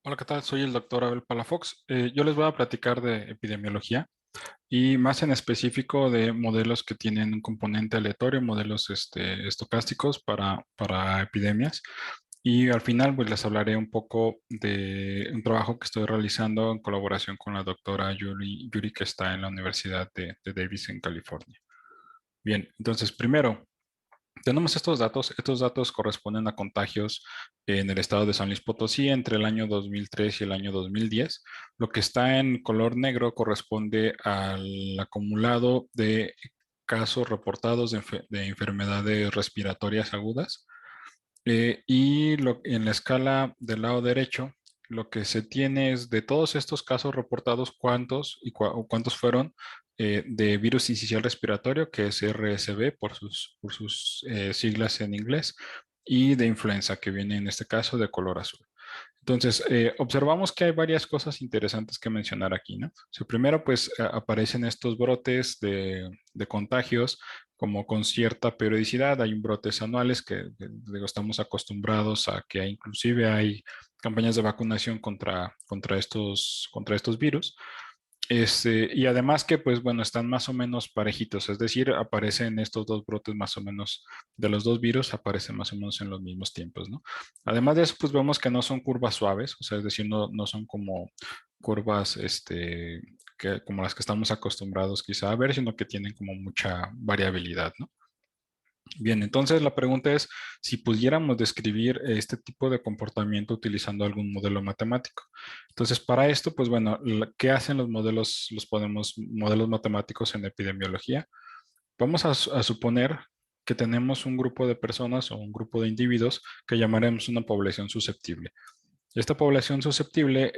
Hola, ¿qué tal? Soy el doctor Abel Palafox. Yo les voy a platicar de epidemiología y más en específico de modelos que tienen un componente aleatorio, modelos estocásticos para epidemias. Y al final, pues les hablaré un poco de un trabajo que estoy realizando en colaboración con la doctora Yuri, que está en la Universidad de Davis en California. Bien, entonces primero, tenemos estos datos. Estos datos corresponden a contagios en el estado de San Luis Potosí entre el año 2003 y el año 2010. Lo que está en color negro corresponde al acumulado de casos reportados de enfermedades respiratorias agudas. En la escala del lado derecho, lo que se tiene es de todos estos casos reportados, o cuántos fueron de virus sincicial respiratorio, que es RSV por sus siglas en inglés, y de influenza, que viene en este caso de color azul. Entonces, observamos que hay varias cosas interesantes que mencionar aquí, ¿no? O sea, primero, pues aparecen estos brotes de contagios como con cierta periodicidad. Hay brotes anuales digo, estamos acostumbrados a que inclusive hay campañas de vacunación contra estos virus. Y además que, pues bueno, están más o menos parejitos, es decir, aparecen estos dos brotes más o menos de los dos virus, aparecen más o menos en los mismos tiempos, ¿no? Además de eso, pues vemos que no son curvas suaves, o sea, es decir, no son como curvas, como las que estamos acostumbrados quizá a ver, sino que tienen como mucha variabilidad, ¿no? Bien, entonces la pregunta es si pudiéramos describir este tipo de comportamiento utilizando algún modelo matemático. Entonces, para esto, pues bueno, ¿qué hacen los modelos, modelos matemáticos en epidemiología? Vamos a suponer que tenemos un grupo de personas o un grupo de individuos que llamaremos una población susceptible. Esta población susceptible,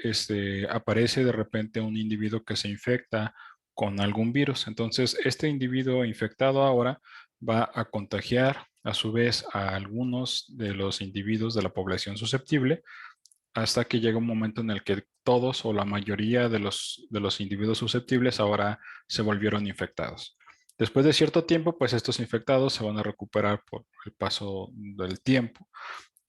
aparece de repente un individuo que se infecta con algún virus. Entonces, este individuo infectado ahora va a contagiar a su vez a algunos de los individuos de la población susceptible hasta que llega un momento en el que todos o la mayoría de los individuos susceptibles ahora se volvieron infectados. Después de cierto tiempo, pues estos infectados se van a recuperar por el paso del tiempo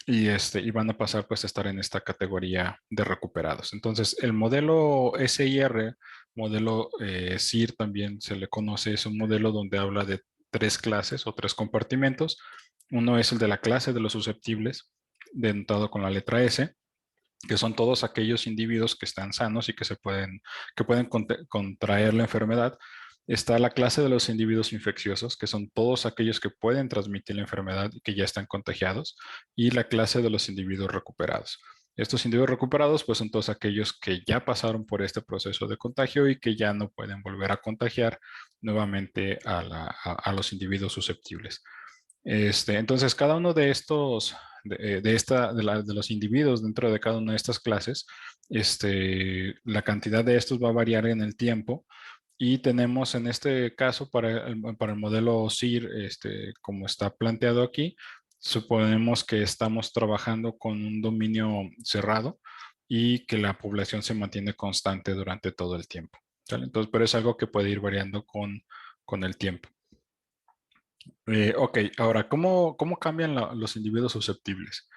y van a pasar pues a estar en esta categoría de recuperados. Entonces, el modelo SIR, modelo SIR también se le conoce, es un modelo donde habla de tres clases o tres compartimentos. Uno es el de la clase de los susceptibles, denotado con la letra S, que son todos aquellos individuos que están sanos y que pueden contraer la enfermedad. Está la clase de los individuos infecciosos, que son todos aquellos que pueden transmitir la enfermedad y que ya están contagiados, y la clase de los individuos recuperados. Estos individuos recuperados, pues son todos aquellos que ya pasaron por este proceso de contagio y que ya no pueden volver a contagiar nuevamente a los individuos susceptibles. Entonces, cada uno de estos, de los individuos dentro de cada una de estas clases, la cantidad de estos va a variar en el tiempo. Y tenemos en este caso para el modelo SIR, como está planteado aquí, suponemos que estamos trabajando con un dominio cerrado y que la población se mantiene constante durante todo el tiempo. ¿Sale? Entonces, pero es algo que puede ir variando con el tiempo. Ok, ahora, ¿cómo cambian los individuos susceptibles?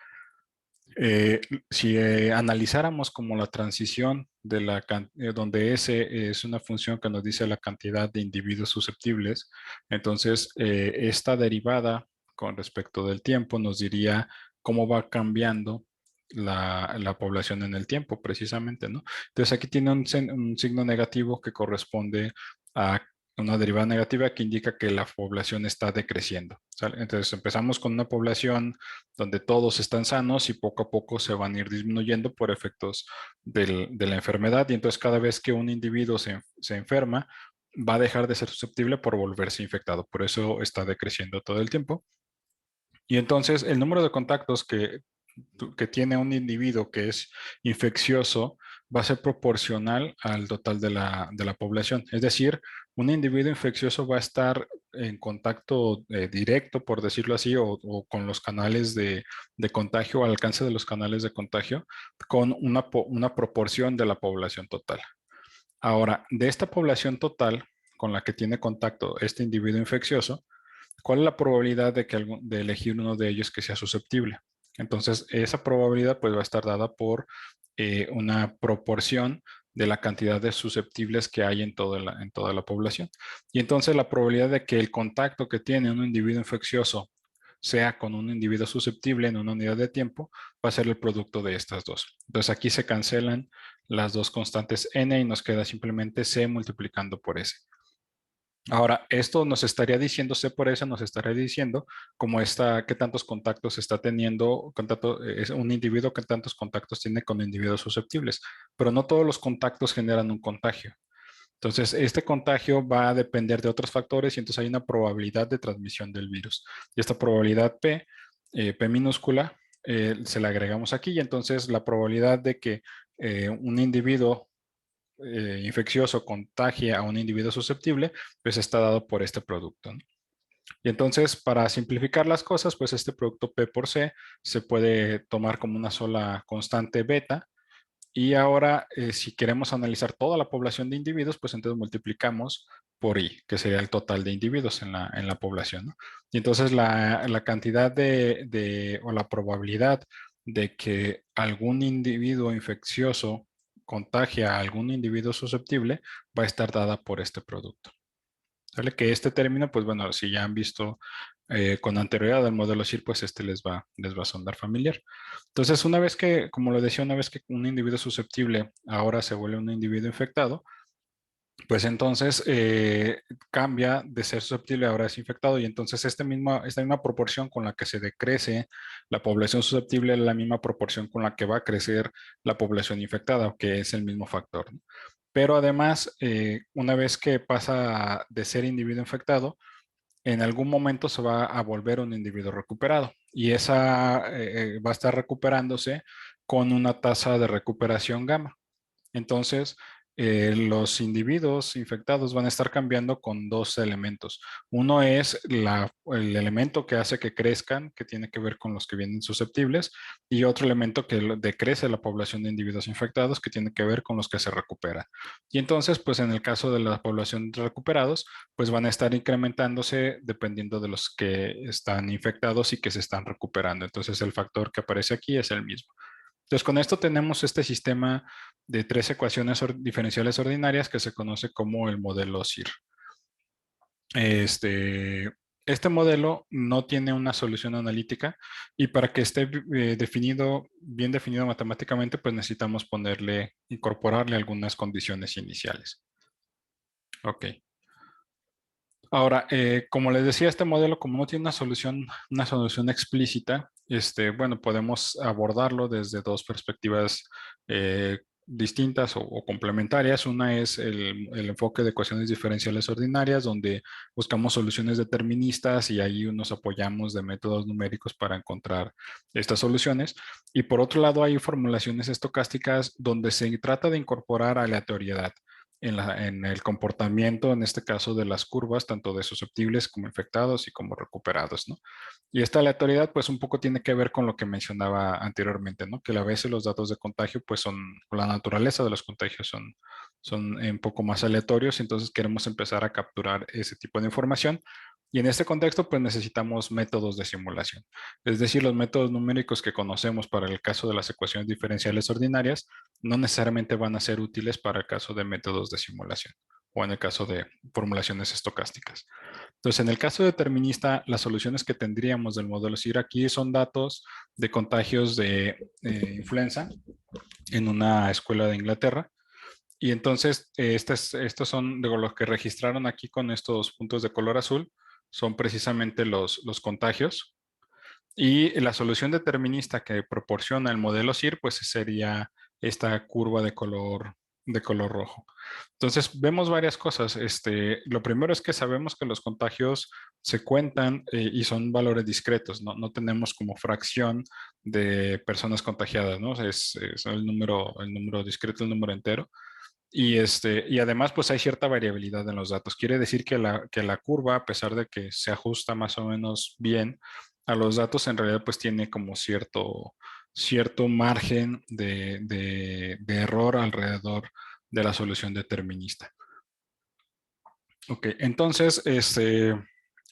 Eh, si analizáramos como la transición donde S es una función que nos dice la cantidad de individuos susceptibles, entonces esta derivada con respecto del tiempo nos diría cómo va cambiando la población en el tiempo, precisamente, ¿no? Entonces aquí tiene un signo negativo que corresponde a una derivada negativa que indica que la población está decreciendo, ¿sale? Entonces empezamos con una población donde todos están sanos y poco a poco se van a ir disminuyendo por efectos de la enfermedad. Y entonces cada vez que un individuo se enferma, va a dejar de ser susceptible por volverse infectado. Por eso está decreciendo todo el tiempo. Y entonces el número de contactos que tiene un individuo que es infeccioso va a ser proporcional al total de la población. Es decir, un individuo infeccioso va a estar en contacto directo, por decirlo así, o con los canales de contagio, o al alcance de los canales de contagio, con una proporción de la población total. Ahora, de esta población total con la que tiene contacto este individuo infeccioso, ¿cuál es la probabilidad de elegir uno de ellos que sea susceptible? Entonces, esa probabilidad pues va a estar dada por una proporción de la cantidad de susceptibles que hay en toda la población. Y entonces la probabilidad de que el contacto que tiene un individuo infeccioso sea con un individuo susceptible en una unidad de tiempo, va a ser el producto de estas dos. Entonces aquí se cancelan las dos constantes n y nos queda simplemente c multiplicando por s. Ahora, esto nos estaría diciendo, C por S nos estaría diciendo cómo está, qué tantos contactos está teniendo, es un individuo, qué tantos contactos tiene con individuos susceptibles, pero no todos los contactos generan un contagio. Entonces, este contagio va a depender de otros factores y entonces hay una probabilidad de transmisión del virus. Y esta probabilidad P, P minúscula, se la agregamos aquí y entonces la probabilidad de que un individuo infeccioso contagie a un individuo susceptible, pues está dado por este producto, ¿no? Y entonces, para simplificar las cosas, pues este producto P por C se puede tomar como una sola constante beta. Y ahora, si queremos analizar toda la población de individuos, pues entonces multiplicamos por I, que sería el total de individuos en la población, ¿no? Y entonces la cantidad o la probabilidad de que algún individuo infeccioso contagie a algún individuo susceptible va a estar dada por este producto. ¿Vale? Que este término, pues bueno, si ya han visto con anterioridad el modelo SIR, pues este les va a sonar familiar. Entonces, una vez que, como lo decía, una vez que un individuo susceptible ahora se vuelve un individuo infectado, pues entonces cambia de ser susceptible ahora es infectado y entonces esta misma proporción con la que se decrece la población susceptible es la misma proporción con la que va a crecer la población infectada, que es el mismo factor, ¿no? Pero además, una vez que pasa de ser individuo infectado, en algún momento se va a volver un individuo recuperado y esa va a estar recuperándose con una tasa de recuperación gamma. Entonces, los individuos infectados van a estar cambiando con dos elementos. Uno es el elemento que hace que crezcan, que tiene que ver con los que vienen susceptibles, y otro elemento que decrece la población de individuos infectados, que tiene que ver con los que se recuperan. Y entonces, pues en el caso de la población de recuperados, pues van a estar incrementándose dependiendo de los que están infectados y que se están recuperando. Entonces, el factor que aparece aquí es el mismo. Entonces, con esto tenemos este sistema de tres ecuaciones diferenciales ordinarias que se conoce como el modelo SIR. Este, este modelo no tiene una solución analítica y para que esté bien definido matemáticamente, pues necesitamos incorporarle algunas condiciones iniciales. Ok. Ahora, como les decía, este modelo, como no tiene una solución explícita, bueno, podemos abordarlo desde dos perspectivas distintas o complementarias. Una es el enfoque de ecuaciones diferenciales ordinarias, donde buscamos soluciones deterministas y ahí nos apoyamos de métodos numéricos para encontrar estas soluciones. Y por otro lado, hay formulaciones estocásticas donde se trata de incorporar aleatoriedad en el comportamiento, en este caso de las curvas, tanto de susceptibles como infectados y como recuperados, ¿no? Y esta aleatoriedad, pues un poco tiene que ver con lo que mencionaba anteriormente, ¿no? Que a veces los datos de contagio, pues la naturaleza de los contagios son un poco más aleatorios, entonces queremos empezar a capturar ese tipo de información. Y en este contexto, pues necesitamos métodos de simulación. Es decir, los métodos numéricos que conocemos para el caso de las ecuaciones diferenciales ordinarias no necesariamente van a ser útiles para el caso de métodos de simulación o en el caso de formulaciones estocásticas. Entonces, en el caso determinista, las soluciones que tendríamos del modelo SIR aquí son datos de contagios de influenza en una escuela de Inglaterra. Y entonces, estos son de los que registraron aquí con estos puntos de color azul, son precisamente los contagios. Y la solución determinista que proporciona el modelo SIR, pues sería esta curva de color rojo. Entonces, vemos varias cosas. Lo primero es que sabemos que los contagios se cuentan y son valores discretos, ¿no? No tenemos como fracción de personas contagiadas, ¿no? Es el número discreto, el número entero. Y además, pues hay cierta variabilidad en los datos. Quiere decir que que la curva, a pesar de que se ajusta más o menos bien a los datos, en realidad pues tiene como cierto margen de error alrededor de la solución determinista. Ok, entonces,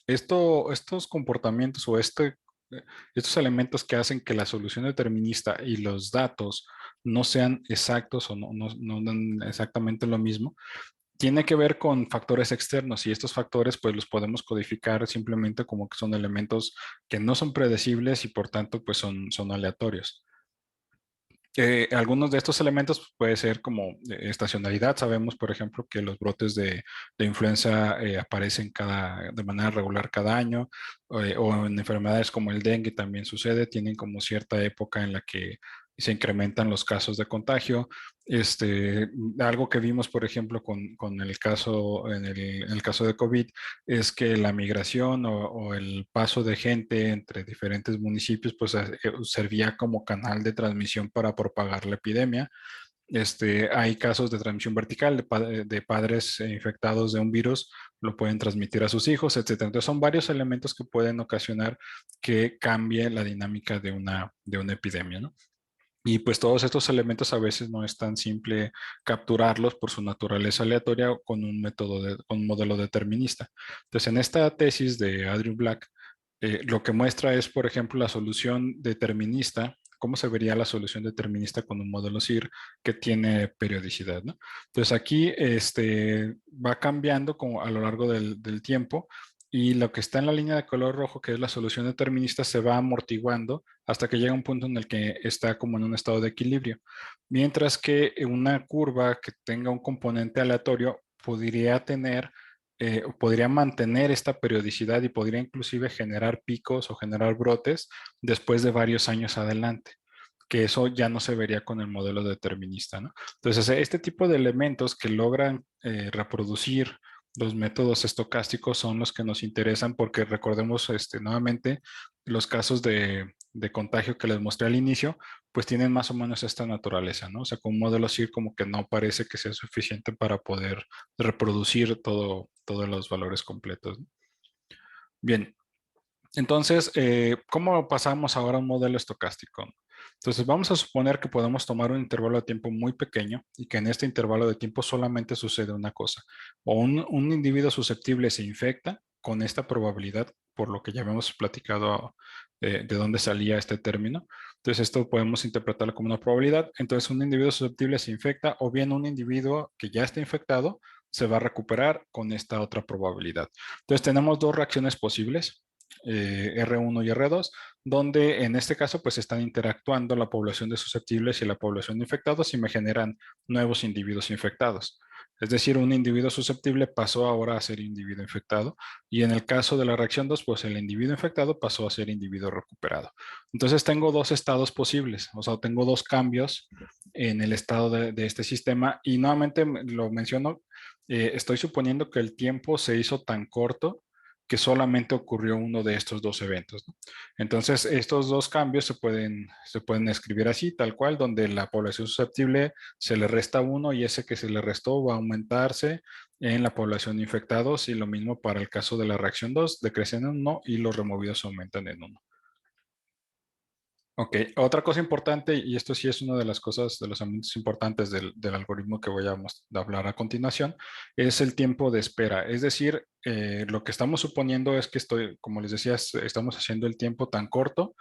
estos comportamientos estos elementos que hacen que la solución determinista y los datos no sean exactos o no dan exactamente lo mismo, tiene que ver con factores externos y estos factores pues los podemos codificar simplemente como que son elementos que no son predecibles y por tanto pues son aleatorios. Algunos de estos elementos pues, puede ser como estacionalidad. Sabemos, por ejemplo, que los brotes de influenza aparecen de manera regular cada año, o en enfermedades como el dengue también sucede, tienen como cierta época en la que se incrementan los casos de contagio. Algo que vimos, por ejemplo, con el caso, en el caso de COVID, es que la migración o el paso de gente entre diferentes municipios, pues servía como canal de transmisión para propagar la epidemia. Hay casos de transmisión vertical de padres infectados de un virus, lo pueden transmitir a sus hijos, etcétera. Entonces son varios elementos que pueden ocasionar que cambie la dinámica de una epidemia, ¿no? Y pues todos estos elementos a veces no es tan simple capturarlos por su naturaleza aleatoria con un método con un modelo determinista. Entonces, en esta tesis de Andrew Black, lo que muestra es, por ejemplo, la solución determinista, cómo se vería la solución determinista con un modelo SIR que tiene periodicidad, ¿no? Entonces, aquí va cambiando como a lo largo del tiempo y lo que está en la línea de color rojo, que es la solución determinista, se va amortiguando hasta que llega un punto en el que está como en un estado de equilibrio. Mientras que una curva que tenga un componente aleatorio podría mantener esta periodicidad y podría inclusive generar picos o generar brotes después de varios años adelante, que eso ya no se vería con el modelo determinista, ¿no? Entonces, este tipo de elementos que logran reproducir los métodos estocásticos son los que nos interesan porque recordemos nuevamente los casos de contagio que les mostré al inicio, pues tienen más o menos esta naturaleza, ¿no? O sea, con un modelo SIR como que no parece que sea suficiente para poder reproducir todos los valores completos, ¿no? Bien, entonces, ¿cómo pasamos ahora a un modelo estocástico? Entonces, vamos a suponer que podemos tomar un intervalo de tiempo muy pequeño y que en este intervalo de tiempo solamente sucede una cosa. O un individuo susceptible se infecta con esta probabilidad, por lo que ya hemos platicado de dónde salía este término. Entonces, esto podemos interpretarlo como una probabilidad. Entonces, un individuo susceptible se infecta o bien un individuo que ya está infectado se va a recuperar con esta otra probabilidad. Entonces, tenemos dos reacciones posibles. R1 y R2, donde en este caso pues están interactuando la población de susceptibles y la población de infectados y me generan nuevos individuos infectados. Es decir, un individuo susceptible pasó ahora a ser individuo infectado y en el caso de la reacción 2, pues el individuo infectado pasó a ser individuo recuperado. Entonces tengo dos estados posibles, o sea, tengo dos cambios en el estado de este sistema y nuevamente lo menciono, estoy suponiendo que el tiempo se hizo tan corto que solamente ocurrió uno de estos dos eventos, ¿no? Entonces, estos dos cambios se pueden escribir así, tal cual, donde la población susceptible se le resta uno y ese que se le restó va a aumentarse en la población de infectados y lo mismo para el caso de la reacción 2, decrecen en uno y los removidos aumentan en uno. Ok, otra cosa importante, y esto sí es una de las cosas, de los elementos importantes del algoritmo que voy a hablar a continuación, es el tiempo de espera. Es decir, lo que estamos suponiendo es que como les decía, estamos haciendo el tiempo tan corto,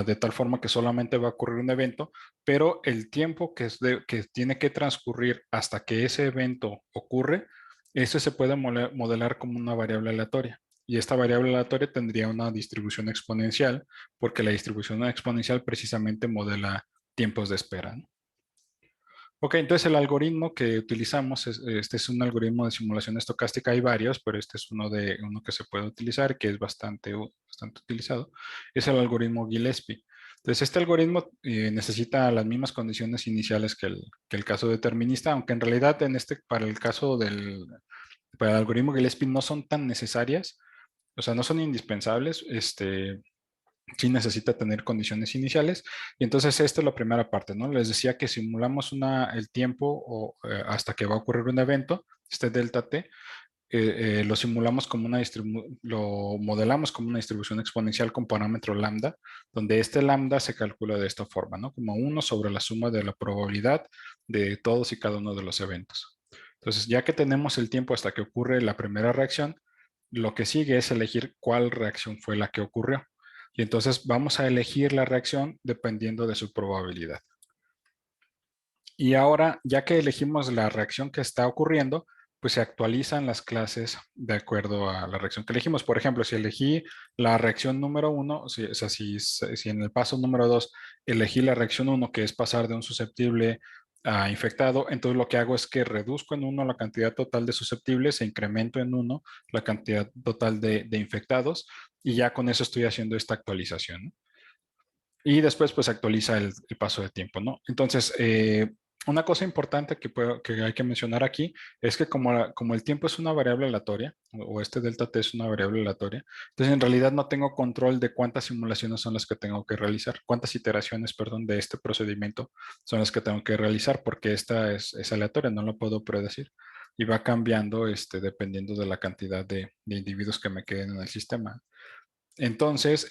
de tal forma que solamente va a ocurrir un evento, pero el tiempo que tiene que transcurrir hasta que ese evento ocurre, eso se puede modelar como una variable aleatoria. Y esta variable aleatoria tendría una distribución exponencial porque la distribución exponencial precisamente modela tiempos de espera, ¿no? Ok, entonces el algoritmo que utilizamos, este es un algoritmo de simulación estocástica, hay varios, pero este es uno que se puede utilizar, que es bastante utilizado, es el algoritmo Gillespie. Entonces este algoritmo necesita las mismas condiciones iniciales que el caso determinista, aunque en realidad para el caso para el algoritmo Gillespie no son tan necesarias, o sea, no son indispensables, sí necesita tener condiciones iniciales. Y entonces esta es la primera parte, ¿no? Les decía que simulamos el tiempo hasta que va a ocurrir un evento, este delta t, lo simulamos como lo modelamos como una distribución exponencial con parámetro lambda, donde este lambda se calcula de esta forma, ¿no? Como 1 sobre la suma de la probabilidad de todos y cada uno de los eventos. Entonces, ya que tenemos el tiempo hasta que ocurre la primera reacción, lo que sigue es elegir cuál reacción fue la que ocurrió. Y entonces vamos a elegir la reacción dependiendo de su probabilidad. Y ahora, ya que elegimos la reacción que está ocurriendo, pues se actualizan las clases de acuerdo a la reacción que elegimos. Por ejemplo, si elegí la reacción número uno, o sea, si en el paso número 2 elegí la reacción uno, que es pasar de un susceptible a infectado, entonces lo que hago es que reduzco en uno la cantidad total de susceptibles e incremento en uno la cantidad total de infectados, y ya con eso estoy haciendo esta actualización, ¿no? Y después pues actualiza el paso de tiempo, ¿no? Entonces, una cosa importante que hay que mencionar aquí es que como el tiempo es una variable aleatoria, o este delta t es una variable aleatoria, entonces en realidad no tengo control de cuántas simulaciones son las que tengo que realizar, cuántas iteraciones, perdón, de este procedimiento son las que tengo que realizar, porque esta es aleatoria, no lo puedo predecir. Y va cambiando dependiendo de la cantidad de individuos que me queden en el sistema. Entonces,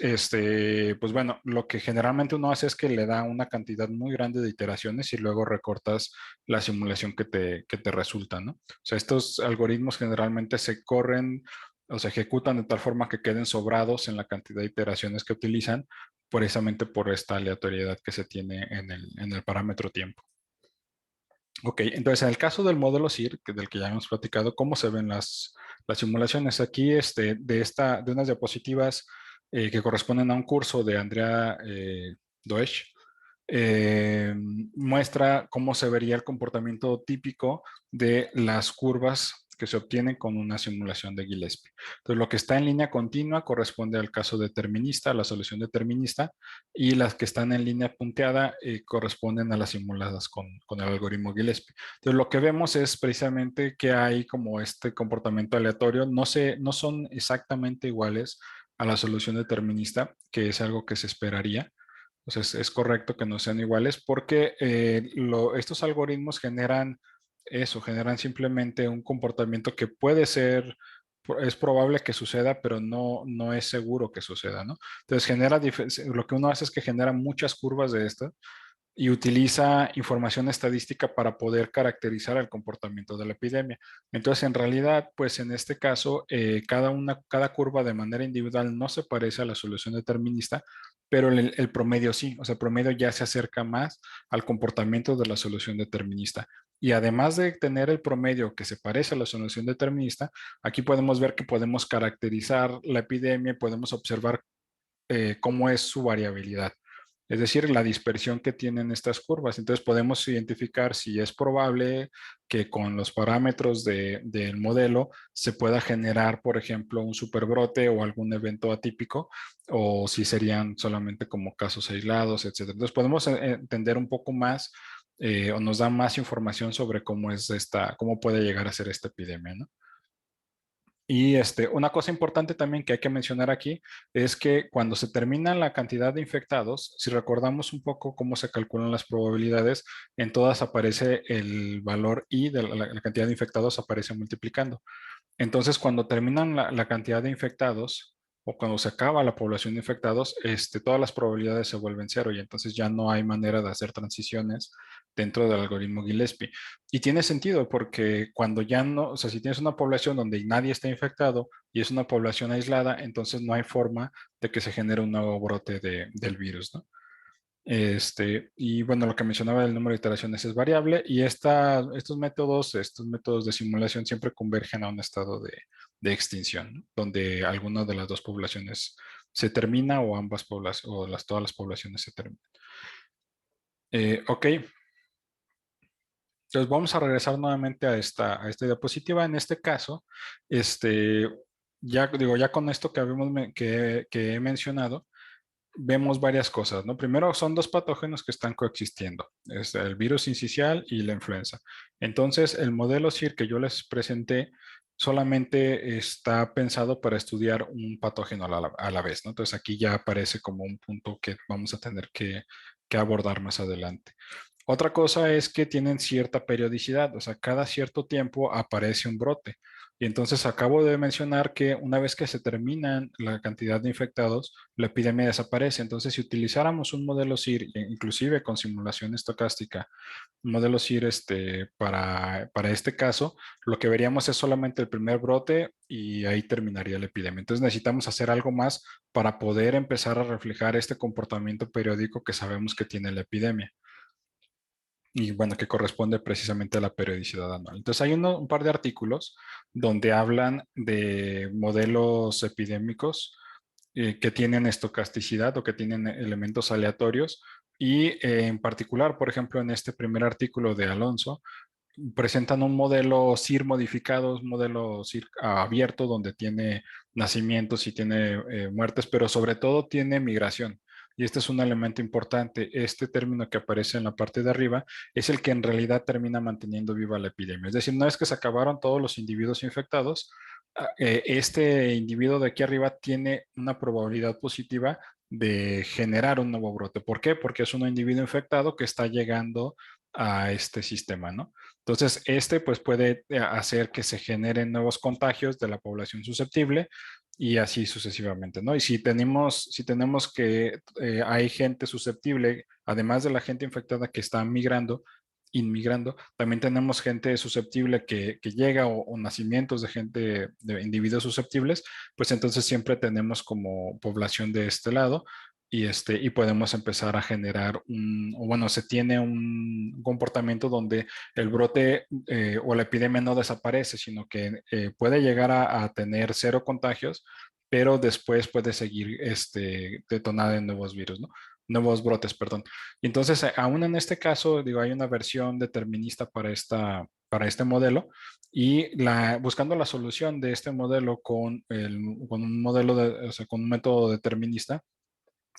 pues bueno, lo que generalmente uno hace es que le da una cantidad muy grande de iteraciones y luego recortas la simulación que te resulta, ¿no? O sea, estos algoritmos generalmente se corren o se ejecutan de tal forma que queden sobrados en la cantidad de iteraciones que utilizan, precisamente por esta aleatoriedad que se tiene en el parámetro tiempo. Ok, entonces en el caso del modelo SIR, del que ya hemos platicado, ¿cómo se ven las simulaciones? Aquí, de unas diapositivas que corresponden a un curso de Andrea Doesch, muestra cómo se vería el comportamiento típico de las curvas que se obtienen con una simulación de Gillespie. Entonces, lo que está en línea continua corresponde al caso determinista, a la solución determinista, y las que están en línea punteada corresponden a las simuladas con el algoritmo Gillespie. Entonces, lo que vemos es precisamente que hay como este comportamiento aleatorio, no son exactamente iguales a la solución determinista, que es algo que se esperaría. Entonces, es correcto que no sean iguales porque estos algoritmos generan simplemente un comportamiento que puede ser, es probable que suceda, pero no es seguro que suceda, ¿no? Entonces, lo que uno hace es que genera muchas curvas de estas y utiliza información estadística para poder caracterizar el comportamiento de la epidemia. Entonces, en realidad, pues en este caso, cada curva de manera individual no se parece a la solución determinista, pero el promedio sí, o sea, el promedio ya se acerca más al comportamiento de la solución determinista. Y además de tener el promedio que se parece a la solución determinista, aquí podemos ver que podemos caracterizar la epidemia, podemos observar cómo es su variabilidad, es decir, la dispersión que tienen estas curvas. Entonces podemos identificar si es probable que con los parámetros del modelo se pueda generar, por ejemplo, un superbrote o algún evento atípico, o si serían solamente como casos aislados, etcétera. Entonces podemos entender un poco más o nos da más información sobre cómo puede llegar a ser esta epidemia, ¿no? Y una cosa importante también que hay que mencionar aquí es que cuando se termina la cantidad de infectados, si recordamos un poco cómo se calculan las probabilidades, en todas aparece el valor I de la cantidad de infectados aparece multiplicando. Entonces, cuando terminan la cantidad de infectados o cuando se acaba la población de infectados, todas las probabilidades se vuelven cero y entonces ya no hay manera de hacer transiciones dentro del algoritmo Gillespie. Y tiene sentido porque cuando ya no, o sea, si tienes una población donde nadie está infectado y es una población aislada, entonces no hay forma de que se genere un nuevo brote del virus, ¿no? Y bueno, lo que mencionaba del número de iteraciones es variable y estos métodos de simulación siempre convergen a un estado de extinción, ¿no? Donde alguna de las dos poblaciones se termina o ambas poblaciones o todas las poblaciones se terminan. Ok, entonces vamos a regresar nuevamente a esta diapositiva. En este caso, ya con esto que he mencionado, vemos varias cosas, ¿no? Primero, son dos patógenos que están coexistiendo, es el virus sincicial y la influenza. Entonces, el modelo SIR que yo les presenté solamente está pensado para estudiar un patógeno a la vez, ¿no? Entonces, aquí ya aparece como un punto que vamos a tener que abordar más adelante. Otra cosa es que tienen cierta periodicidad, o sea, cada cierto tiempo aparece un brote. Y entonces acabo de mencionar que una vez que se terminan la cantidad de infectados, la epidemia desaparece. Entonces, si utilizáramos un modelo SIR, inclusive con simulación estocástica, un modelo SIR para este caso, lo que veríamos es solamente el primer brote y ahí terminaría la epidemia. Entonces, necesitamos hacer algo más para poder empezar a reflejar este comportamiento periódico que sabemos que tiene la epidemia. y bueno, que corresponde precisamente a la periodicidad anual. Entonces hay un par de artículos donde hablan de modelos epidémicos que tienen estocasticidad o que tienen elementos aleatorios y en particular, por ejemplo, en este primer artículo de Alonso, presentan un modelo CIR modificado, un modelo CIR abierto donde tiene nacimientos y tiene muertes, pero sobre todo tiene migración. Y este es un elemento importante. Este término que aparece en la parte de arriba es el que en realidad termina manteniendo viva la epidemia. Es decir, una vez que se acabaron todos los individuos infectados, este individuo de aquí arriba tiene una probabilidad positiva de generar un nuevo brote. ¿Por qué? Porque es un individuo infectado que está llegando a este sistema, ¿no? Entonces, este pues puede hacer que se generen nuevos contagios de la población susceptible y así sucesivamente, ¿no? Y si tenemos que hay gente susceptible, además de la gente infectada que está inmigrando, también tenemos gente susceptible que llega o nacimientos de gente, de individuos susceptibles, pues entonces siempre tenemos como población de este lado y podemos empezar a generar o bueno, se tiene un comportamiento donde el brote o la epidemia no desaparece, sino que puede llegar a tener cero contagios, pero después puede seguir detonada en nuevos virus, ¿no? Nuevos brotes, perdón. Y entonces, aún en este caso, digo, hay una versión determinista para este modelo y buscando la solución de este modelo con un modelo o sea, con un método determinista,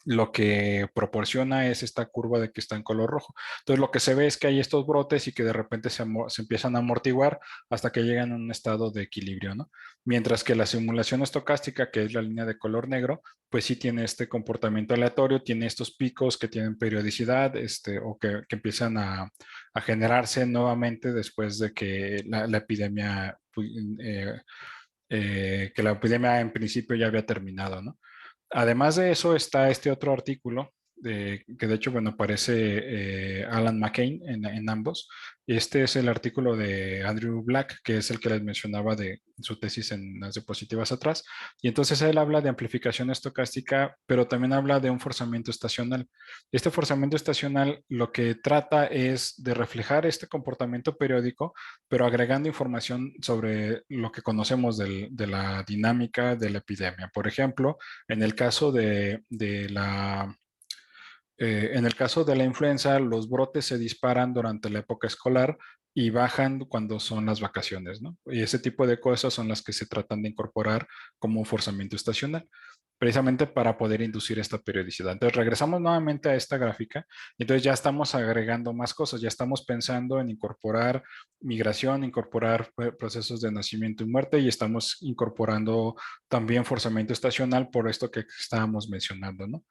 lo que proporciona es esta curva de que está en color rojo. Entonces lo que se ve es que hay estos brotes y que de repente se empiezan a amortiguar hasta que llegan a un estado de equilibrio, ¿no? Mientras que la simulación estocástica, que es la línea de color negro, pues sí tiene este comportamiento aleatorio, tiene estos picos que tienen periodicidad o que empiezan a generarse nuevamente después de que la epidemia, pues, que la epidemia en principio ya había terminado, ¿no? Además de eso está este otro artículo, que de hecho, bueno, aparece Alan McCain en ambos. Este es el artículo de Andrew Black, que es el que les mencionaba de su tesis en las diapositivas atrás. Y entonces él habla de amplificación estocástica, pero también habla de un forzamiento estacional. Este forzamiento estacional lo que trata es de reflejar este comportamiento periódico, pero agregando información sobre lo que conocemos de la dinámica de la epidemia. Por ejemplo, en el caso en el caso de la influenza, los brotes se disparan durante la época escolar y bajan cuando son las vacaciones, ¿no? Y ese tipo de cosas son las que se tratan de incorporar como un forzamiento estacional, precisamente para poder inducir esta periodicidad. Entonces, regresamos nuevamente a esta gráfica y entonces ya estamos agregando más cosas, ya estamos pensando en incorporar migración, incorporar procesos de nacimiento y muerte y estamos incorporando también forzamiento estacional por esto que estábamos mencionando, ¿no?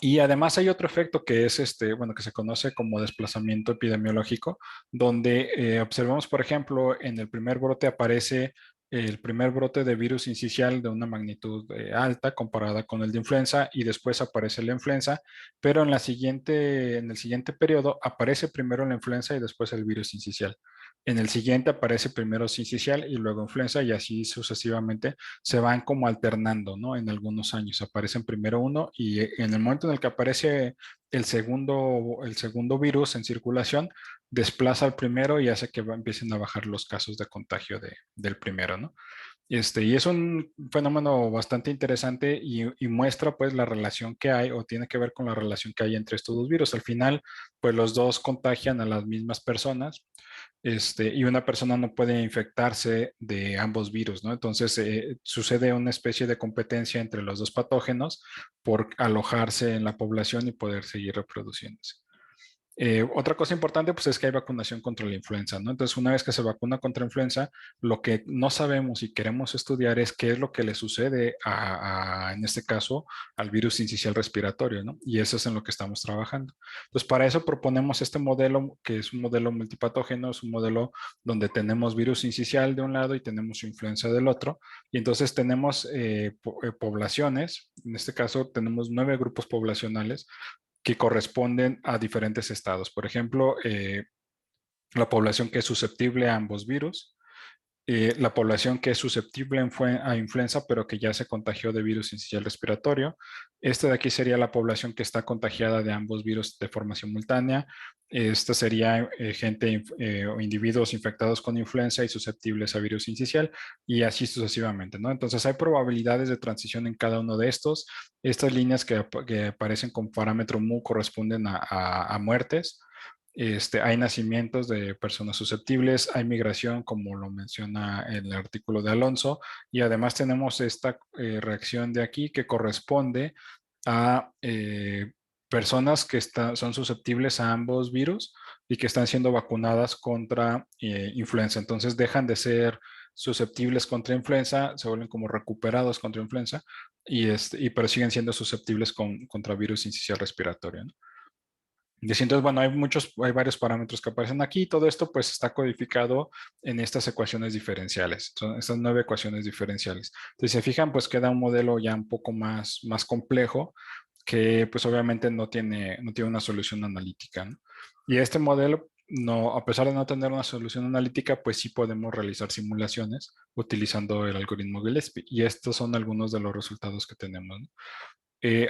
Y además hay otro efecto que es bueno, que se conoce como desplazamiento epidemiológico, donde observamos, por ejemplo, en el primer brote aparece el primer brote de virus incisional de una magnitud alta comparada con el de influenza y después aparece la influenza, pero en el siguiente periodo aparece primero la influenza y después el virus incisional. En el siguiente aparece primero sincicial y luego influenza y así sucesivamente se van como alternando, ¿no? En algunos años aparecen primero uno y en el momento en el que aparece el segundo virus en circulación, desplaza al primero y hace que empiecen a bajar los casos de contagio del primero, ¿no? Y es un fenómeno bastante interesante y muestra pues la relación que hay o tiene que ver con la relación que hay entre estos dos virus. Al final, pues los dos contagian a las mismas personas, y una persona no puede infectarse de ambos virus, ¿no? Entonces sucede una especie de competencia entre los dos patógenos por alojarse en la población y poder seguir reproduciéndose. Otra cosa importante pues es que hay vacunación contra la influenza, ¿no? Entonces, una vez que se vacuna contra influenza, lo que no sabemos y queremos estudiar es qué es lo que le sucede en este caso, al virus sincicial respiratorio, ¿no? Y eso es en lo que estamos trabajando. Entonces, para eso proponemos este modelo, que es un modelo multipatógeno, es un modelo donde tenemos virus sincicial de un lado y tenemos influenza del otro. Y entonces tenemos poblaciones, en este caso tenemos 9 grupos poblacionales que corresponden a diferentes estados. Por ejemplo, la población que es susceptible a ambos virus, la población que es susceptible a influenza, pero que ya se contagió de virus incisional respiratorio. Este de aquí sería la población que está contagiada de ambos virus de forma simultánea. Esta sería gente o individuos infectados con influenza y susceptibles a virus incisional y así sucesivamente, ¿no? Entonces hay probabilidades de transición en cada uno de estos. Estas líneas que aparecen con parámetro mu corresponden a muertes. Hay nacimientos de personas susceptibles, hay migración, como lo menciona el artículo de Alonso, y además tenemos esta reacción de aquí que corresponde a personas que son susceptibles a ambos virus y que están siendo vacunadas contra influenza. Entonces dejan de ser susceptibles contra influenza, se vuelven como recuperados contra influenza pero siguen siendo susceptibles contra virus incisional respiratorio, ¿no? Y así, entonces, bueno, hay varios parámetros que aparecen aquí. Todo esto pues está codificado en estas ecuaciones diferenciales. Son estas 9 ecuaciones diferenciales. Entonces, si se fijan, pues queda un modelo ya un poco más complejo que pues obviamente no tiene una solución analítica, ¿no? Y este modelo, no, a pesar de no tener una solución analítica, pues sí podemos realizar simulaciones utilizando el algoritmo Gillespie. Y estos son algunos de los resultados que tenemos, ¿no?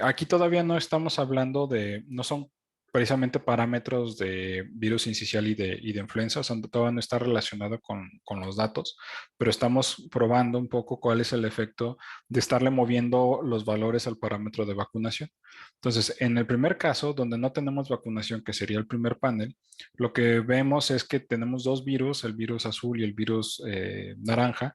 Aquí todavía no estamos hablando no son precisamente parámetros de virus incisional y de influenza, o sea, todavía no está relacionado con los datos, pero estamos probando un poco cuál es el efecto de estarle moviendo los valores al parámetro de vacunación. Entonces, en el primer caso, donde no tenemos vacunación, que sería el primer panel, lo que vemos es que tenemos dos virus, el virus azul y el virus naranja,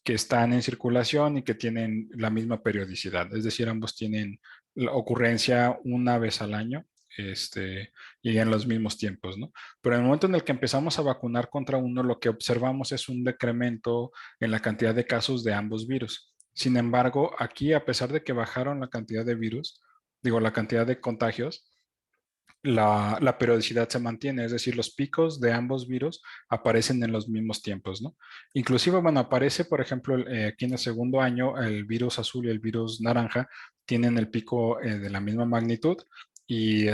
que están en circulación y que tienen la misma periodicidad, es decir, ambos tienen la ocurrencia una vez al año, y en los mismos tiempos, ¿no? Pero en el momento en el que empezamos a vacunar contra uno, lo que observamos es un decremento en la cantidad de casos de ambos virus. Sin embargo, aquí, a pesar de que bajaron la cantidad de virus, digo, la cantidad de contagios, la periodicidad se mantiene, es decir, los picos de ambos virus aparecen en los mismos tiempos, ¿no? Inclusive, bueno, aparece, por ejemplo, aquí en el segundo año, el virus azul y el virus naranja tienen el pico de la misma magnitud y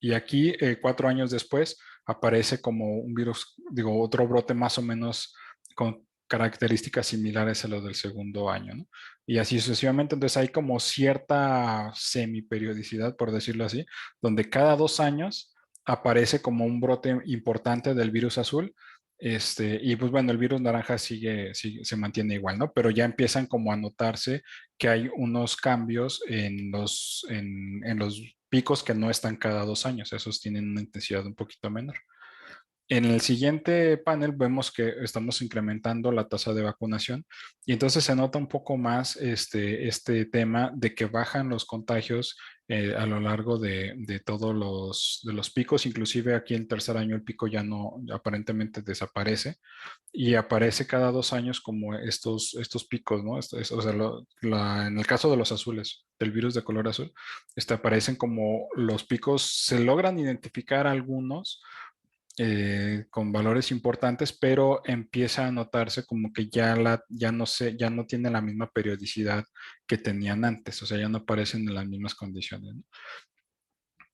y aquí, 4 años después, aparece como un virus, digo, otro brote más o menos con características similares a lo del segundo año, ¿no? Y así sucesivamente. Entonces hay como cierta semiperiodicidad, por decirlo así, donde cada 2 años aparece como un brote importante del virus azul. Y pues bueno, el virus naranja se mantiene igual, ¿no? Pero ya empiezan como a notarse que hay unos cambios en los picos que no están cada 2 años, esos tienen una intensidad un poquito menor. En el siguiente panel vemos que estamos incrementando la tasa de vacunación y entonces se nota un poco más este tema de que bajan los contagios a lo largo de todos de los picos, inclusive aquí en el tercer año el pico ya no aparentemente desaparece y aparece cada 2 años como estos picos, ¿no? O sea, en el caso de los azules, del virus de color azul, aparecen como los picos, se logran identificar algunos con valores importantes, pero empieza a notarse como que ya no tiene la misma periodicidad que tenían antes, o sea, ya no aparecen en las mismas condiciones, ¿no?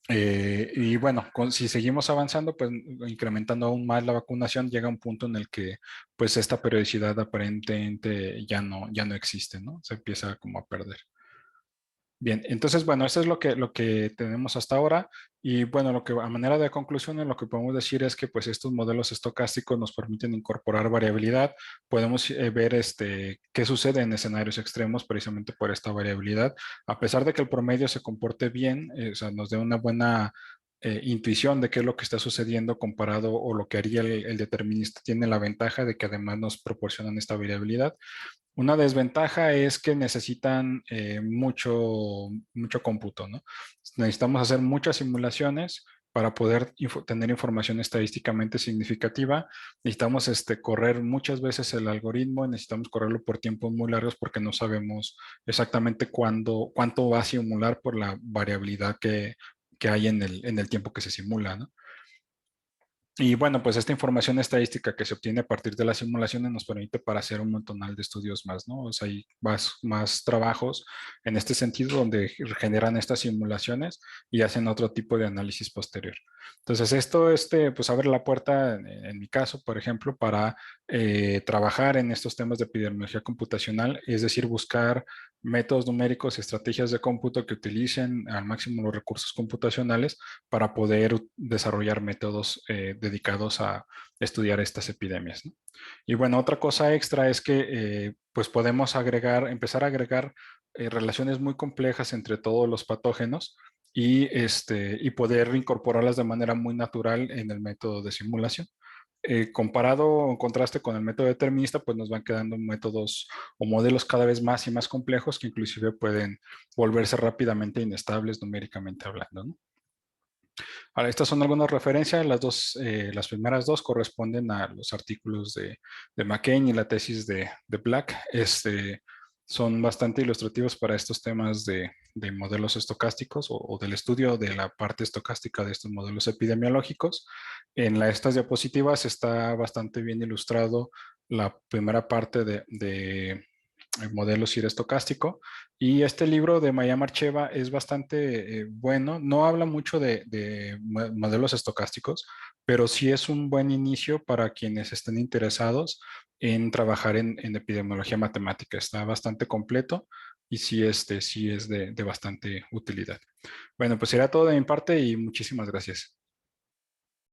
Y bueno, si seguimos avanzando, pues incrementando aún más la vacunación, llega un punto en el que pues esta periodicidad aparentemente ya no existe, ¿no? Se empieza como a perder. Bien, entonces, bueno, eso es lo que tenemos hasta ahora. Y bueno, a manera de conclusión, lo que podemos decir es que pues estos modelos estocásticos nos permiten incorporar variabilidad. Podemos ver qué sucede en escenarios extremos precisamente por esta variabilidad. A pesar de que el promedio se comporte bien, o sea, nos dé una buena intuición de qué es lo que está sucediendo comparado o lo que haría el determinista, tiene la ventaja de que además nos proporcionan esta variabilidad. Una desventaja es que necesitan mucho cómputo, ¿no? Necesitamos hacer muchas simulaciones para poder tener información estadísticamente significativa. Necesitamos correr muchas veces el algoritmo, necesitamos correrlo por tiempos muy largos porque no sabemos exactamente cuánto va a simular por la variabilidad que hay en el tiempo que se simula, ¿no? Y bueno, pues esta información estadística que se obtiene a partir de las simulaciones nos permite para hacer un montonal de estudios más, ¿no? O sea, hay más trabajos en este sentido donde generan estas simulaciones y hacen otro tipo de análisis posterior. Entonces, esto, pues abre la puerta, en mi caso, por ejemplo, para trabajar en estos temas de epidemiología computacional, es decir, buscar métodos numéricos, estrategias de cómputo que utilicen al máximo los recursos computacionales para poder desarrollar métodos dedicados a estudiar estas epidemias, ¿no? Y bueno, otra cosa extra es que pues podemos empezar a agregar relaciones muy complejas entre todos los patógenos y poder incorporarlas de manera muy natural en el método de simulación. Comparado o en contraste con el método determinista, pues nos van quedando métodos o modelos cada vez más y más complejos que inclusive pueden volverse rápidamente inestables numéricamente hablando, ¿no? Ahora, estas son algunas referencias. Las primeras dos corresponden a los artículos de McCain y la tesis de Black. Son bastante ilustrativos para estos temas de modelos estocásticos o del estudio de la parte estocástica de estos modelos epidemiológicos. Estas diapositivas está bastante bien ilustrado la primera parte de el modelo CIR estocástico. Y este libro de Maya Marcheva es bastante bueno. No habla mucho de modelos estocásticos, pero sí es un buen inicio para quienes estén interesados en trabajar en epidemiología matemática. Está bastante completo y sí es de bastante utilidad. Bueno, pues será todo de mi parte y muchísimas gracias.